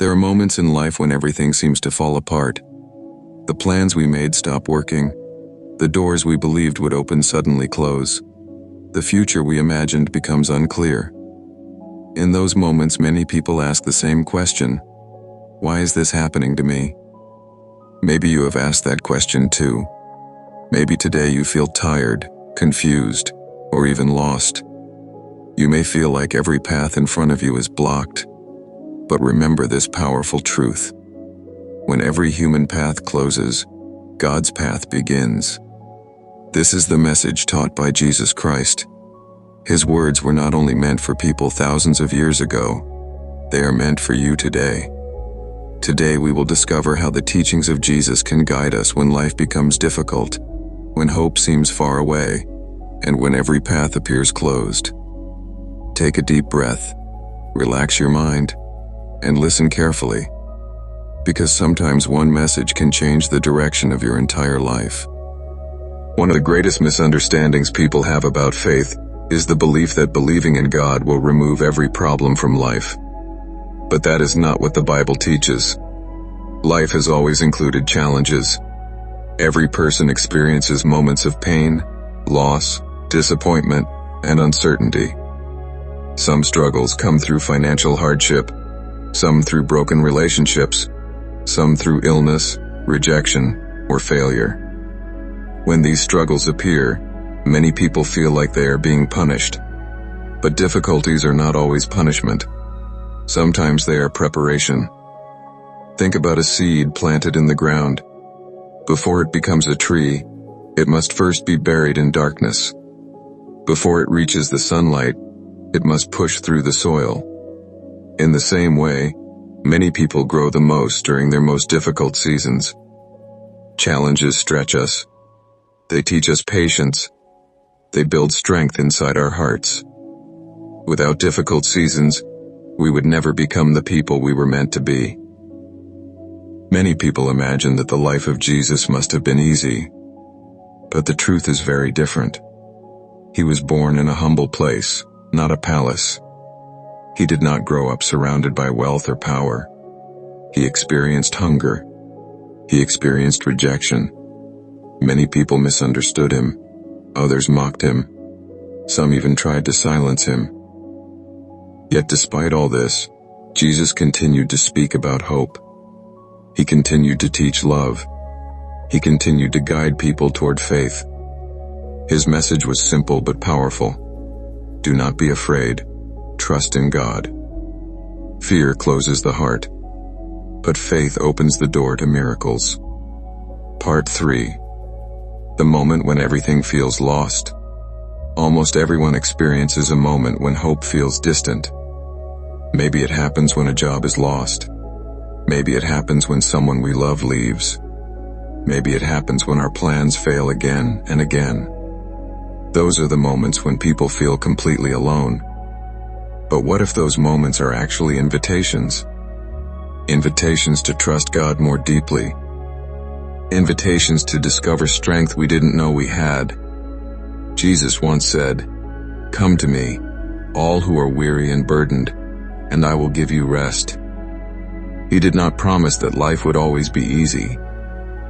There are moments in life when everything seems to fall apart. The plans we made stop working. The doors we believed would open suddenly close. The future we imagined becomes unclear. In those moments, many people ask the same question: why is this happening to me? Maybe you have asked that question too. Maybe today you feel tired, confused, or even lost. You may feel like every path in front of you is blocked. But remember this powerful truth: when every human path closes, God's path begins. This is the message taught by Jesus Christ. His words were not only meant for people thousands of years ago, they are meant for you today. Today we will discover how the teachings of Jesus can guide us when life becomes difficult, when hope seems far away, and when every path appears closed. Take a deep breath, relax your mind, and listen carefully, because sometimes one message can change the direction of your entire life. One of the greatest misunderstandings people have about faith is the belief that believing in God will remove every problem from life. But that is not what the Bible teaches. Life has always included challenges. Every person experiences moments of pain, loss, disappointment, and uncertainty. Some struggles come through financial hardship, some through broken relationships, some through illness, rejection, or failure. When these struggles appear, many people feel like they are being punished. But difficulties are not always punishment. Sometimes they are preparation. Think about a seed planted in the ground. Before it becomes a tree, it must first be buried in darkness. Before it reaches the sunlight, it must push through the soil. In the same way, many people grow the most during their most difficult seasons. Challenges stretch us. They teach us patience. They build strength inside our hearts. Without difficult seasons, we would never become the people we were meant to be. Many people imagine that the life of Jesus must have been easy, but the truth is very different. He was born in a humble place, not a palace. He did not grow up surrounded by wealth or power. He experienced hunger. He experienced rejection. Many people misunderstood him. Others mocked him. Some even tried to silence him. Yet despite all this, Jesus continued to speak about hope. He continued to teach love. He continued to guide people toward faith. His message was simple but powerful. Do not be afraid. Trust in God. Fear closes the heart, but faith opens the door to miracles. Part 3. The moment when everything feels lost. Almost everyone experiences a moment when hope feels distant. Maybe it happens when a job is lost. Maybe it happens when someone we love leaves. Maybe it happens when our plans fail again and again. Those are the moments when people feel completely alone. But what if those moments are actually invitations? Invitations to trust God more deeply. Invitations to discover strength we didn't know we had. Jesus once said, "Come to me, all who are weary and burdened, and I will give you rest." He did not promise that life would always be easy,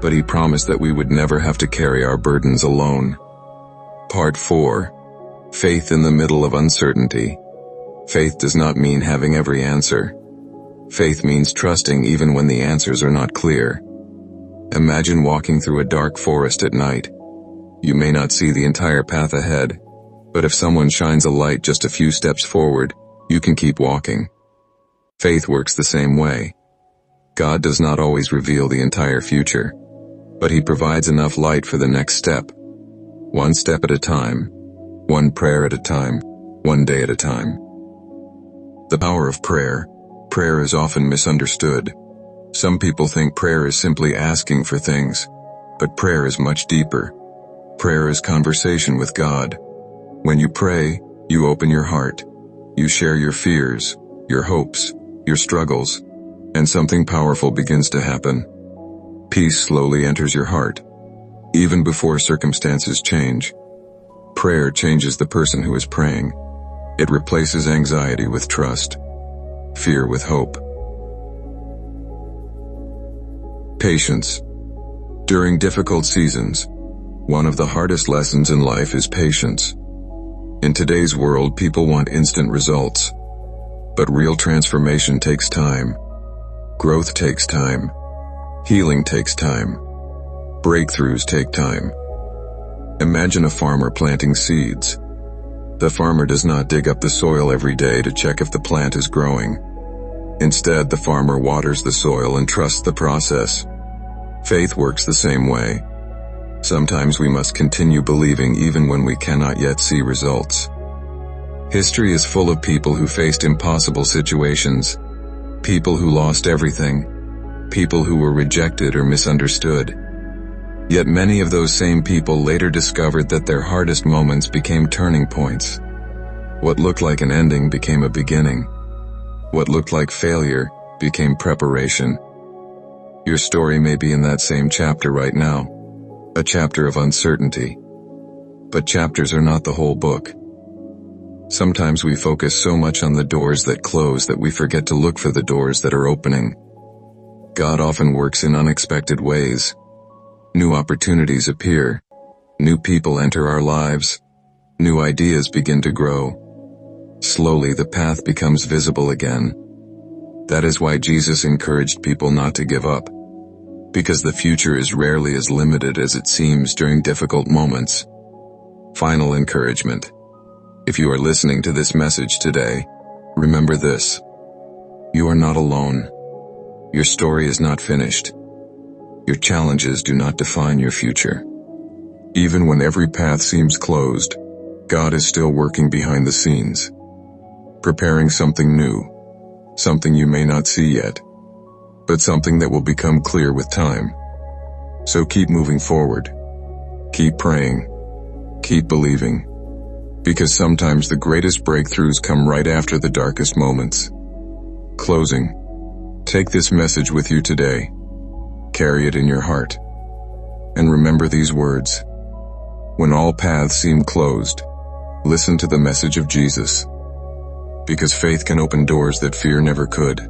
but he promised that we would never have to carry our burdens alone. Part 4. Faith in the middle of uncertainty. Faith does not mean having every answer. Faith means trusting even when the answers are not clear. Imagine walking through a dark forest at night. You may not see the entire path ahead, but if someone shines a light just a few steps forward, you can keep walking. Faith works the same way. God does not always reveal the entire future, but he provides enough light for the next step. One step at a time, one prayer at a time, one day at a time. The power of prayer. Prayer is often misunderstood. Some people think prayer is simply asking for things, but prayer is much deeper. Prayer is conversation with God. When you pray, you open your heart. You share your fears, your hopes, your struggles, and something powerful begins to happen. Peace slowly enters your heart, even before circumstances change. Prayer changes the person who is praying. It replaces anxiety with trust, fear with hope. Patience. During difficult seasons, one of the hardest lessons in life is patience. In today's world, people want instant results. But real transformation takes time. Growth takes time. Healing takes time. Breakthroughs take time. Imagine a farmer planting seeds. The farmer does not dig up the soil every day to check if the plant is growing. Instead, the farmer waters the soil and trusts the process. Faith works the same way. Sometimes we must continue believing even when we cannot yet see results. History is full of people who faced impossible situations, people who lost everything, people who were rejected or misunderstood. Yet many of those same people later discovered that their hardest moments became turning points. What looked like an ending became a beginning. What looked like failure became preparation. Your story may be in that same chapter right now, a chapter of uncertainty. But chapters are not the whole book. Sometimes we focus so much on the doors that close that we forget to look for the doors that are opening. God often works in unexpected ways. New opportunities appear. New people enter our lives. New ideas begin to grow. Slowly the path becomes visible again. That is why Jesus encouraged people not to give up. Because the future is rarely as limited as it seems during difficult moments. Final encouragement. If you are listening to this message today, remember this. You are not alone. Your story is not finished. Your challenges do not define your future. Even when every path seems closed, God is still working behind the scenes, preparing something new, something you may not see yet, but something that will become clear with time. So keep moving forward. Keep praying. Keep believing. Because sometimes the greatest breakthroughs come right after the darkest moments. Closing. Take this message with you today. Carry it in your heart. And remember these words. When all paths seem closed, listen to the message of Jesus. Because faith can open doors that fear never could.